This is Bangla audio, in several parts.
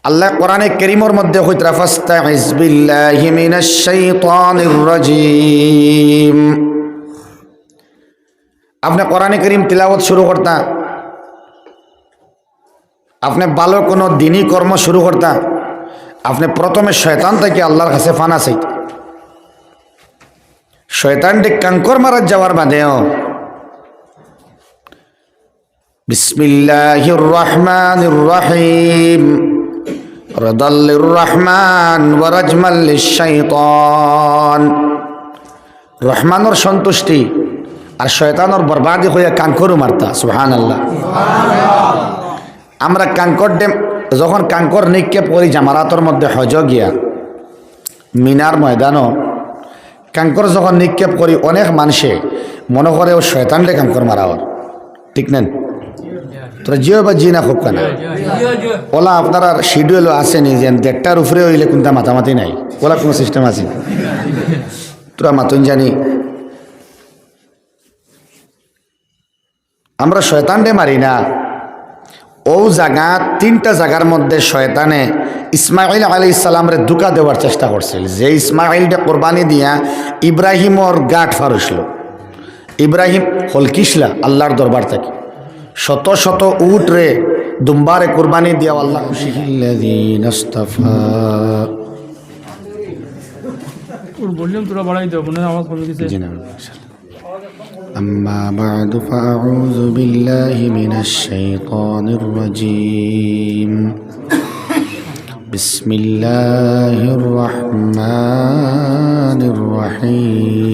আল্লাহ কোরআনে কারীমের মধ্যে কইতরা ফাস্তাইজ বিল্লাহি মিনাশ শাইতানির রাজিম। আপনি কোরআনে কারীম তিলাওয়াত শুরু করতা, আপনি ভালো কোনো দিনই কর্ম শুরু করতা, আপনি প্রথমে শয়তান থেকে আল্লাহর কাছে ফানা চাইতা। শয়তানটি কাঙ্কর মারাত যাওয়ার বাদেও বিসমিল্লাহির রহমানির রহিম রদাল্লির রহমান ওয়া রাজমাল লিশ-শাইতান। রহমানের সন্তুষ্টি আর শয়তানের বরবাদি হয়ে কাঙ্করও মারতা। সুবহানাল্লাহ। আমরা কাঙ্কর যখন কাঙ্কর নিক্ষেপ করি জামারাতর মধ্যে হজ গিয়া মিনার ময়দানও কাঙ্কর যখন নিক্ষেপ করি অনেক মানুষে মনে করে ও শয়তানরে কাঙ্কর মারা ওর, ঠিক নেন? তোরা জিও বা জি না খুব কেনা ওলা আপনার শিডিউল আসেনি যে 1:30টার উপরে হইলে কোনটা মাতামাতি নাই, ওলা কোনো সিস্টেম আছে তোরা মাতুন জানি। আমরা শয়তানরে মারি না। ও জায়গা 3টা জায়গার মধ্যে শয়তানে ইসমাইল আলাইহিস সালামরে ধোঁকা দেওয়ার চেষ্টা করছিল, যে ইসমাইলটা কোরবানি দিয়া ইব্রাহিমর গাঁট ফারুসল। ইব্রাহিম হলকিসলা আল্লাহর দরবার থেকে শত শত উট রে দুম্বারে কোরবানি দিয়া আল্লাহ খুশি। أما بعد فأعوذ بالله من الشيطان الرجيم. بسم الله الرحمن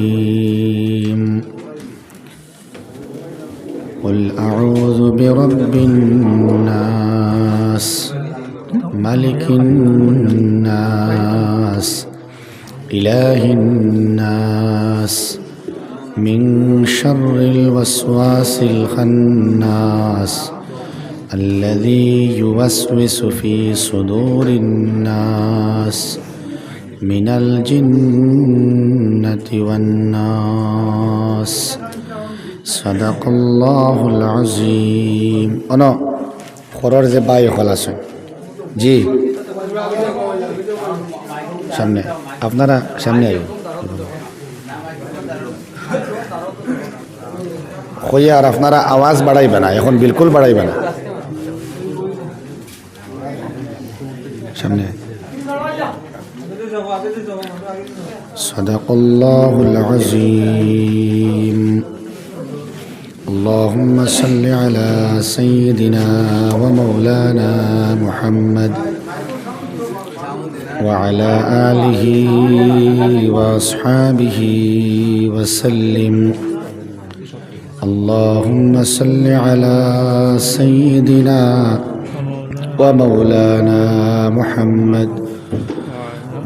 الرحيم. قل أعوذ برب الناس ملك الناس إله الناس من شر الوسواس الخناس الذي يوسوس في صدور الناس من الجنة والناس. صدق الله العظيم. أنا قرار زباي خلاص জি সামনে আপনারা সামনে আইন কইয়া আর আপনারা আওয়াজ বাড়াইবে না, এখন বিলকুল বাড়াইবে না। সামনে সাদাকাল্লাহুল আযীম। اللهم صل على سيدنا ومولانا محمد وعلى آله وأصحابه وسلم. اللهم صل على سيدنا ومولانا محمد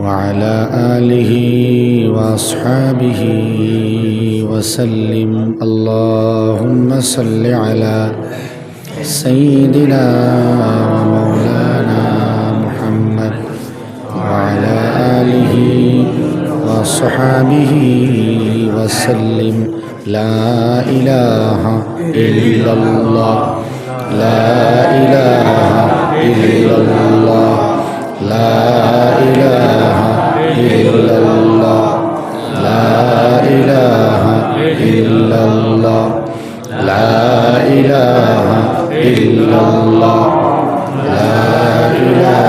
وعلى آله وأصحابه وسلم. اللهم صل على سيدنا ومولانا محمد وعلى آله وصحبه وسلم. لا إله إلا الله لا إله إلا الله لا إله إلا الله لا إله إلا الله لا إله إلا الله لا إله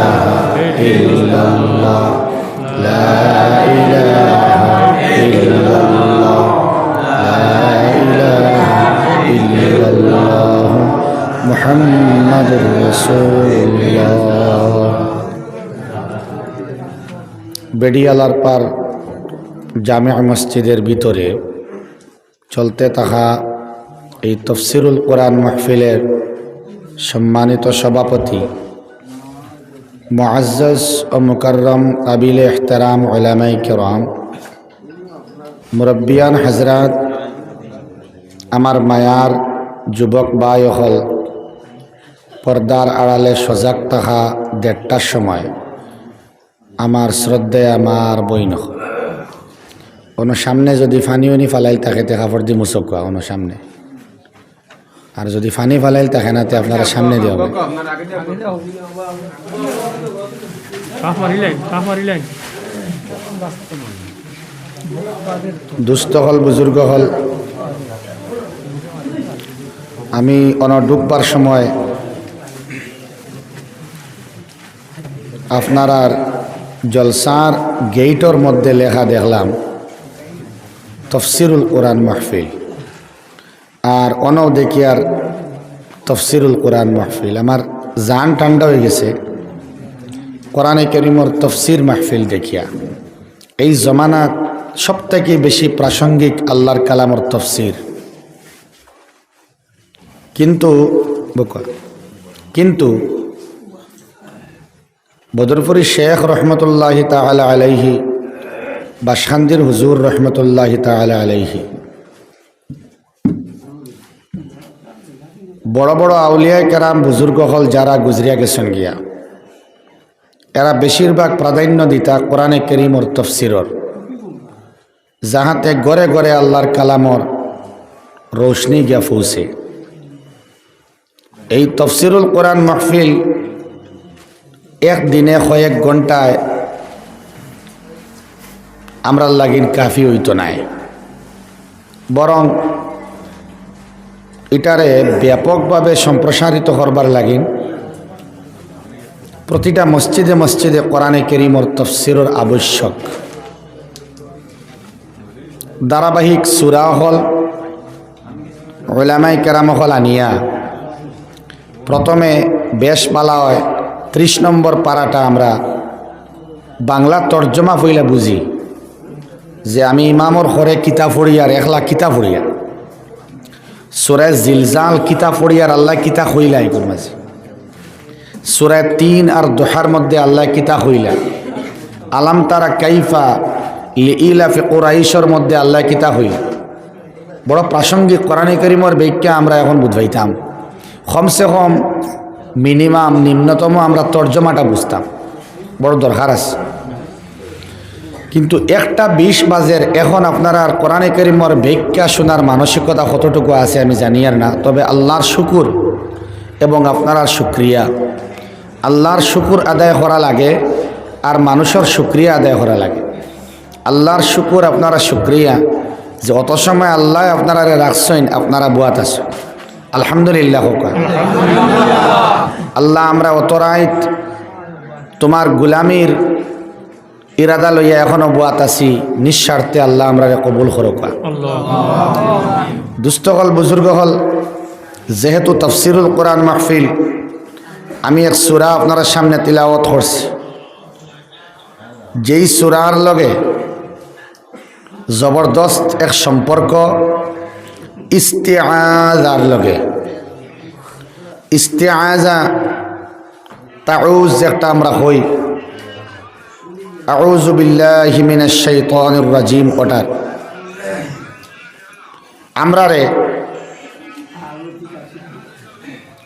إلا الله لا إله إلا الله لا إله إلا الله محمد رسول الله. বেডিয়ালার পার জামিয়া মসজিদের ভিতরে চলতে থাকা এই তফসিরুল কোরআন মাহফিলের সম্মানিত সভাপতি মুআজ্জাজ ও মুকাররম কাবিলে ইহতারাম উলামায়ে কিরাম, মুরব্বিয়ান হযরত, আমার মায়ার যুবক ভাই হল, পর্দার আড়ালে সজাগ থাকা 1:30টার সময় আমার শ্রদ্ধে আমার বইন কোনো সামনে যদি ফানিওনি ফালাই থাকে দেখা পড়দি মুসকা কোনো সামনে আর যদি ফানি ফালাইল থাকে না তে আপনারা সামনে দিয়ে হবে। দুস্থ হল বুজুর্গ হল, আমি ডুববার সময় আপনার জলসার গেইটর মধ্যে লেখা দেখলাম তফসিরুল কোরআন মাহফিল, আর দেখি আর তফসিরুল কোরআন মাহফিল। আমার জান ঠান্ডা হয়ে গেছে কোরআনে কারীমের তফসির মাহফিল দেখিয়া। এই জমানাত সবথেকে বেশি প্রাসঙ্গিক আল্লাহর কালামের তফসির। কিন্তু বদরপুরি শেখ রহমতুল্লাহি তাআলা আলাইহি, বাসখান্দির হুজুর রহমতুল্লাহি তাআলা আলাইহি, বড় বড় আউলিয়ায়ে কেরাম বুজুর্গ হল যারা গুজরিয়া গেছেন গিয়া, এরা বেশিরভাগ প্রাধান্য দিতা কোরআনে কারীমের তফসিরর, যাহাতে ঘরে ঘরে আল্লাহর কালামর রোশনি গিয়া পৌঁছে। এই তফসিরুল কোরআন মাহফিল একদিনে কয়েক ঘন্টায় আমরা লাগিন কাফি হইতো নাই, বরং এটারে ব্যাপকভাবে সম্প্রসারিত করবার লাগিন প্রতিটা মসজিদে মসজিদে কোরআনে কারীমের তফসিরের আবশ্যক। ধারাবাহিক সূরা হল উলামায়ে কেরাম হল আনিয়া প্রথমে বেশ বালা হয় 30 নম্বর পারাটা আমরা বাংলা তর্জমা হইলে বুঝি যে আমি ইমামর ঘরে কিতাব পড়িয়ার একলা কিতাব পড়িয়ার সূরা জিলজাল কিতাব পড়িয়ার আল্লাহ কিতাব হইলা এগুলোর মাঝে। সূরা 3 আর দুহার মধ্যে আল্লাহ কিতাব হইলা। আলাম তারা কাইফা লিইলাফি কুরাইশের মধ্যে আল্লাহ কিতাব হইলা। বড় প্রাসঙ্গিক কোরআনে কারীমের ব্যাখ্যা আমরা এখন বুঝাইতাম, কমসে কম মিনিমাম নিম্নতম আমরা তর্জমাটা বুঝতাম, বড় দরকার আছে। কিন্তু 1:20 বাজের এখন আপনারা আর কোরআনে কারীমের ব্যাখ্যা শোনার মানসিকতা কতটুকু আছে আমি জানি আর না। তবে আল্লাহর শুকুর এবং আপনার শুক্রিয়া, আল্লাহর শুকুর আদায় করা লাগে আর মানুষের শুক্রিয়া আদায় করা লাগে। আল্লাহর শুকুর আপনারা শুক্রিয়া যে অত সময় আল্লাহ আপনারা রাখছেন, আপনারা বুয়াত আছেন, আলহামদুলিল্লাহ হোক। আল্লাহ আমরা অত রাইত তোমার গুলামির ইরাদা লইয়া এখনো বুয়াত আছি, নিঃস্বার্থে আল্লাহ আমরা কবুল করুক। দুস্থ হল বুজুর্গ হল, যেহেতু তফসিরুল কোরআন মাহফিল, আমি এক সূরা আপনারা সামনে তিলাওয়াত করছি, যেই সূরার লগে জবরদস্ত এক সম্পর্ক ইস্তিআযার লগে। ইস্তিআযা তাউজ যেটা আমরা হই, আউযু বিল্লাহি মিনাশ শাইতানির রাজিম, ওটার আমরা রে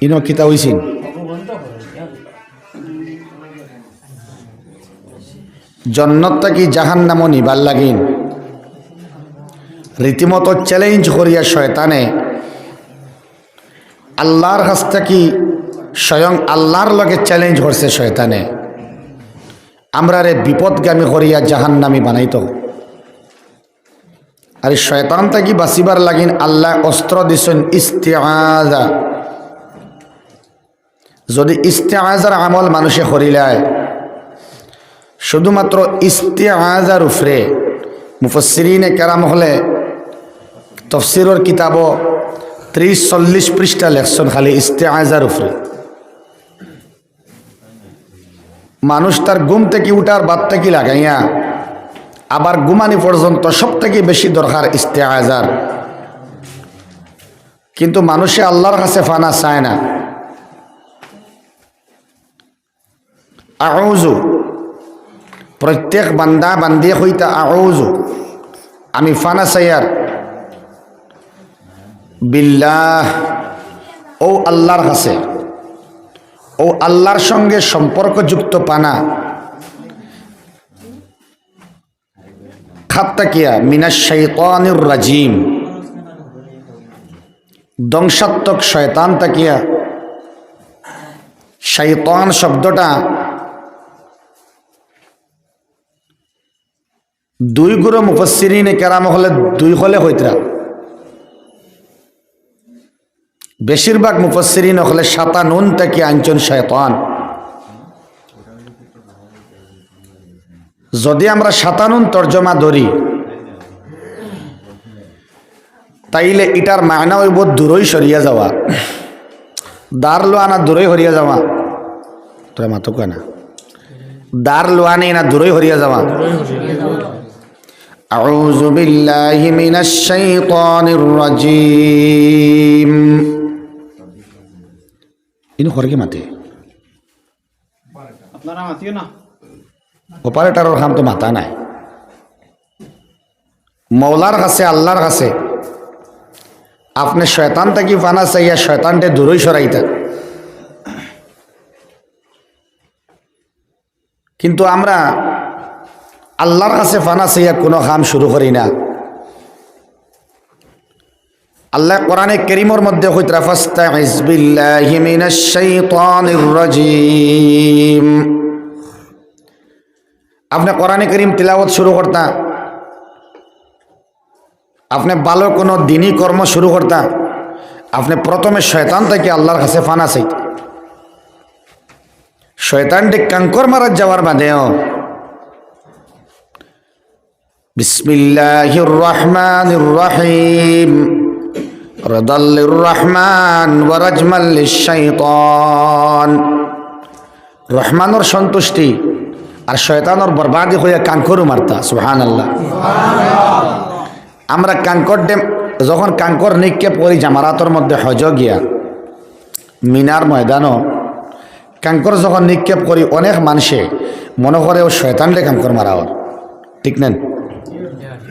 ইনো কিতা হইছিন জন্নত থাকি জাহান্নাম নিবার লাগিন রীতিমতো চ্যালেঞ্জ করিয়া শয়তানে আল্লাহর কাছ থেকে স্বয়ং আল্লাহর লগে চ্যালেঞ্জ করছে শয়তানে আমরা রে বিপদগামী করিয়া জাহান্নামী বানাইত। আর শয়তান থেকে বাঁচিবার লাগিন আল্লাহ অস্ত্র দিছেন ইস্তিআযা। যদি ইস্তিআযার আমল মানুষে করিলায়, শুধুমাত্র ইস্তিআযার উপরে মুফাসসিরিনে কেরাম হলে তফসিরের কিতাবও 30-40 পৃষ্ঠা লেখছেন খালি ইস্তিআযার উপরে। মানুষ তার ঘুম থেকে উঠার বাদ থেকে লাগাইয়া আবার ঘুমানি পর্যন্ত সব থেকে বেশি দরকার ইস্তিআযার। কিন্তু মানুষে আল্লাহর কাছে ফানা চায় না। আউযু, প্রত্যেক বান্দা বান্দি হইতা আউযু, আমি ফানা চাইয়ার বিল্লাহ, ও আল্লাহর কাছে, ও আল্লাহর সঙ্গে সম্পর্কযুক্ত পানা খাত্তাকিয়া মিনাশ শাইতানির রাজিম, ধ্বংসাত্মক শয়তান তাকিয়া শয়তান শব্দটা দুই গুরু মুফাসসিরিনে কেরাম হলে দুই হলে হইতরা, বেশিরভাগ মুফাসসিরিন হলে শাতানুন তাকিয়া আনচন শয়তান। যদি আমরা শাতানুন তর্জমা ধরি তাইলে এটার মায়না হইব দূরই সরিয়া যাওয়া, দার লোয়া না দূরই হরিয়া যাওয়া। তোরা মাতো কয় না, দার লোয়া নেই না দূরই হরিয়া যাওয়া। আউযু বিল্লাহি মিনাশ শাইতানির রাজীম। ইনি হরকে মাতে আপনারা মাতিও না, অপারেটরের কাম তো মাথা নাই। মৌলার কাছে আল্লাহর কাছে আপনি শয়তান থাকি ফানা চাইয়া শয়তানটে দূরই সরাইতা। কিন্তু আমরা আল্লাহর কাছে ফানা চাইয়া কোনো কাম শুরু করি না। আল্লাহ কোরআনে কারীমের মধ্যে কইতরা ফাস্তাইজ বিল্লাহি মিনাশ শাইতানির রাজীম। আপনি কোরআনে কারীম তিলাওয়াত শুরু করতা, আপনি ভালো কোনো দিনই কর্ম শুরু করতা, আপনি প্রথমে শয়তান থেকে আল্লাহর কাছে ফানা চাইত। শয়তানটি কাঙ্কর মারাত যাওয়ার বাদেও বিসমিল্লাহির রহমানির রহিম রাদাল্লির রহমান ওয়া রাজমাল লিশ-শাইতান। রহমানের সন্তুষ্টি আর শয়তানের বরবাদি হইয়া কাঙ্করও মারতা। সুবহানাল্লাহ। আমরা কাঙ্কর ডেম যখন কাঙ্কর নিক্ষেপ করি জামারাতর মধ্যে হজ গিয়া মিনার ময়দানও কাঙ্কর যখন নিক্ষেপ করি অনেক মানুষে মনে করে ও শয়তানরে কাঙ্কর মারা ওর, ঠিক নেন?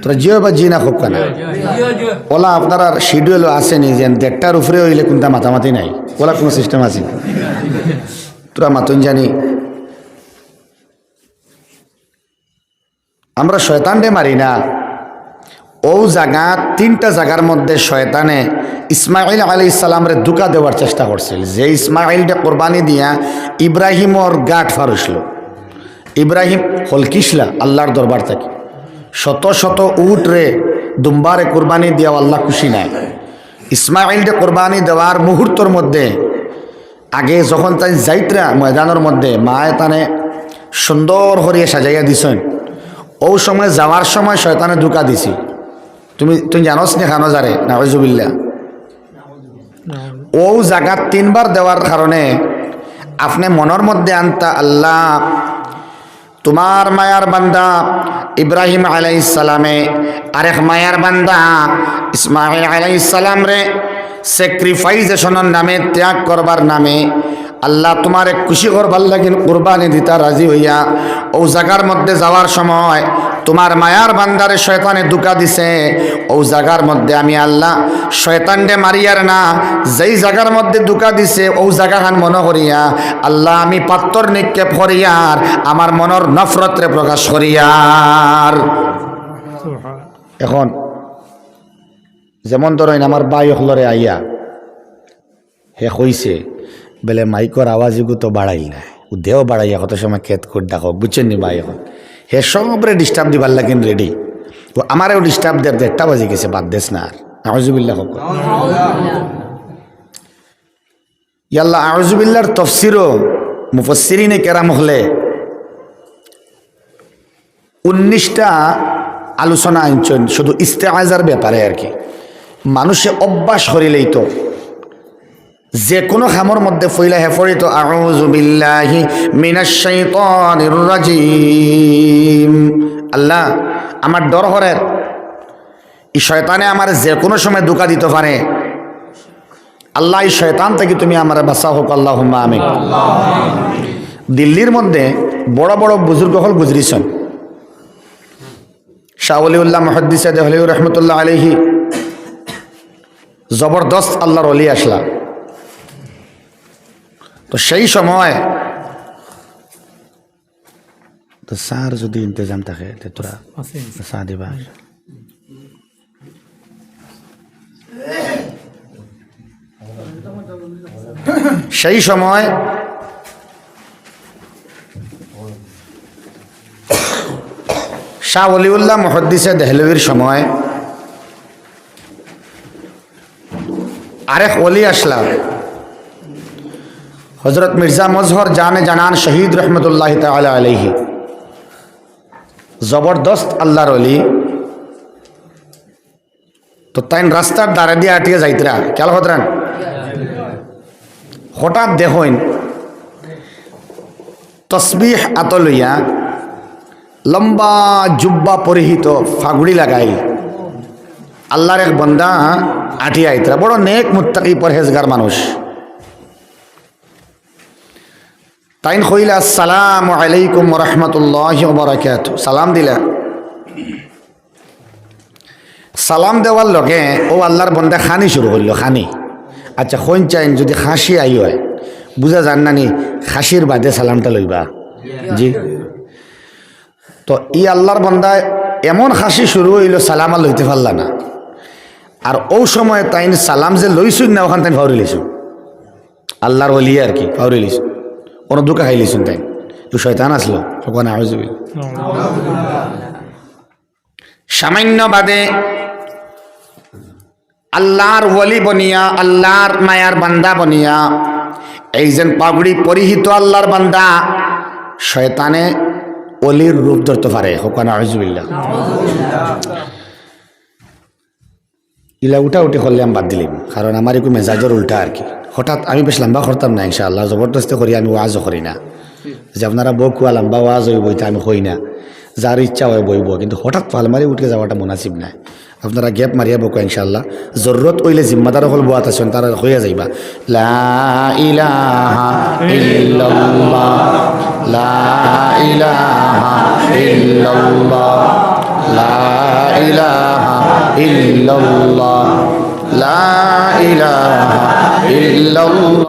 তোরা জিও বা জি না খুব কেনা ওলা আপনার শিডিউলও আসেনি যে 1:30টার উপরে হইলে কোনটা মাতামাতি নাই, ওলা কোনো সিস্টেম আছে তোরা মাতুন জানি। আমরা শয়তানরে মারি না। ও জায়গা 3টা জায়গার মধ্যে শয়তানে ইসমাইল আলাইহিস সালামরে ধোঁকা দেওয়ার চেষ্টা করছিল, যে ইসমাইলটা কোরবানি দিয়া ইব্রাহিমর গাঠ ফারুসল। ইব্রাহিম হলকিসলা আল্লাহর দরবার থেকে শত শত উট রে দুম্বারে কোরবানি দিয়া আল্লাহ খুশি নাই। ইসমাইলটা কোরবানি দেওয়ার মুহূর্তর মধ্যে আগে যখন তাই যাইত্রা ময়দানের মধ্যে মায়ে তানে সুন্দর করিয়া সাজাইয়া দিছেন, ও সময় যাওয়ার সময় শয়তানে ধোঁকা দিছি। তুমি জানোস নি খানো যারে নাউজুবিল্লাহ। ও জায়গা 3বার দেওয়ার কারণে আপনি মনের মধ্যে আনতা আল্লাহ তোমার মায়ার বান্দা ইব্রাহিম আলাইহিস সালামে আরেক মায়ার বান্দা ইসমাইল আলাইহিস সালাম রে স্যাক্রিফাইসেশনের নামে ত্যাগ করবার নামে আল্লাহ তোমারে খুশি করবার লাগিন কুরবানি দিতা রাজি হইয়া ও জায়গার মধ্যে যাওয়ার সময় তোমার মায়ার বান্দারে শয়তানে ধোঁকা দিছে। ও জায়গার মধ্যে আমি আল্লাহ শয়তানরে মারিয়ার না, যেই জায়গার মধ্যে ধোঁকা দিছে ও জায়গাখান মনে করিয়া আল্লাহ আমি পাত্তর নিক্ষেপ করিয়ার আমার মনের নফরতরে প্রকাশ করিয়ার। এখন যেমন ধরেন আমার বাই হলরে আইয়া হে কইছে বেলে মাইকর আওয়াজগু তো বাড়াই না, ও দেও বাড়াইয়া কত সময় খেত করে ডাকক, বুঝছেন নি ভাই? এখন হে সবরে ডিস্টার্ব দিবার লাগেন রেডি। ও আমারও ডিস্টার্ব দেড় 1:30টা বাজে গেছে, বাদ দেস না আর। আউযুবিল্লাহ হোক ইয়াল্লাহ। আউযুবিল্লাহর তফসিরও মুফাসসিরিনে কেরাম হলে 19টা আলোচনা আনছেন শুধু ইস্তেআযার ব্যাপারে আর কি। মানুষে অভ্যাস করিলেই তো যে কোনো খামর মধ্যে ফইলা হেফরিত আউযু বিল্লাহি মিনাশ শাইতানির রাজীম। আল্লাহ আমার ডর হরের এই শয়তানে আমার যে কোনো সময় ধোঁকা দিতে পারে, আল্লাহ এই শয়তান থেকে তুমি আমার বাঁচাও হোক, আল্লাহুম্মা আমিন। দিল্লির মধ্যে বড় বড় বুজুর্গ হল গুজরিছেন। শাহ ওলিউল্লাহ মুহাদ্দিস দেহলভী রহমতুল্লাহ আলাইহি জবরদস্ত আল্লাহর ওলি আসলা। তো সেই সময় তো স্যার যদি ইন্তজাম থাকে তোরা চা দিবা। সেই সময় শাহ ওলিউল্লাহ মুহাদ্দিসে দেহলভির সময় আরেক ওলি আসলা হজরত মির্জা মজহর জানে জানান শহীদ রহমতুল্লাহ তাআলা আলাইহি, জবরদস্ত আল্লাহর ওলি। তো তাই রাস্তার দ্বারা দিয়ে আটিয়ে যাইতরা খেয়াল হতরান, হঠাৎ দেখইন তসবিহ আত লইয়া লম্বা জুব্বা পরিহিত ফাগুড়ি লাগাই আল্লাহর এক বন্দা আটিয়ে আইতরা, বড় নেক মুত্তাকি পরহেজগার মানুষ। তাইন কইলা আসসালামু আলাইকুম ওয়া রাহমাতুল্লাহি ওয়া বারাকাতুহু, সালাম দিলা। সালাম দেওয়ার লগে ও আল্লাহর বন্দা খানি শুরু করলো, খানি। আচ্ছা কইন চাইন যদি খাসি আই হয় বুঝা যান না নি খাসির বাদে সালামটা লইবা জি। তো ই আল্লাহর বন্দায় এমন খাসি শুরু হইল সালাম আর লইতে পারলা না। আর ও সময় তাইন সালাম যে লইছুন না ওখান তাই ফাউরি লইছুন, আল্লাহর ওলি আর কি ফাউরি লইছুন, কোনো দুঃখে খাই লইছুন। তাই তো শয়তান আসলো ওখানে আউযুবিল্লাহ। সামান্য বাদে আল্লাহর ওলি বনিয়া আল্লাহর মায়ার বান্দা বনিয়া এই যে পাগড়ি পরিহিত আল্লাহর বান্দা শয়তানে ওলির রূপ ধরতে পারে, ওখানে আউযুবিল্লাহ। ইলা উঠা উঠি করলে আমি বাদ দিলাম, কারণ আমার একটু মেজাজের উল্টা আর কি। হঠাৎ আমি বেশ লম্বা করতাম না ইনশাআল্লাহ, জবরদস্তি করি আমি ওয়াজও করি না যে আপনারা বউ কুয়া লম্বা ওয়াজ হইব এটা আমি কই না, যার ইচ্ছা হয় বইব। কিন্তু হঠাৎ পাল মারি উঠে যাওয়াটা মুনাসিব নাই, আপনারা গ্যাপ মারিয়া বকো ইনশাআল্লাহ। জরুরত হইলে জিম্মাদার হল বোয়াত আছেন তারা হইয়া যাইবা। লা ইলাহা ইল্লাল্লাহ লা ইলাহা ইল্লাল্লাহ লা ইলাহা ইল্লাল্লাহ লা ইলাহা ইল্লাল্লাহ।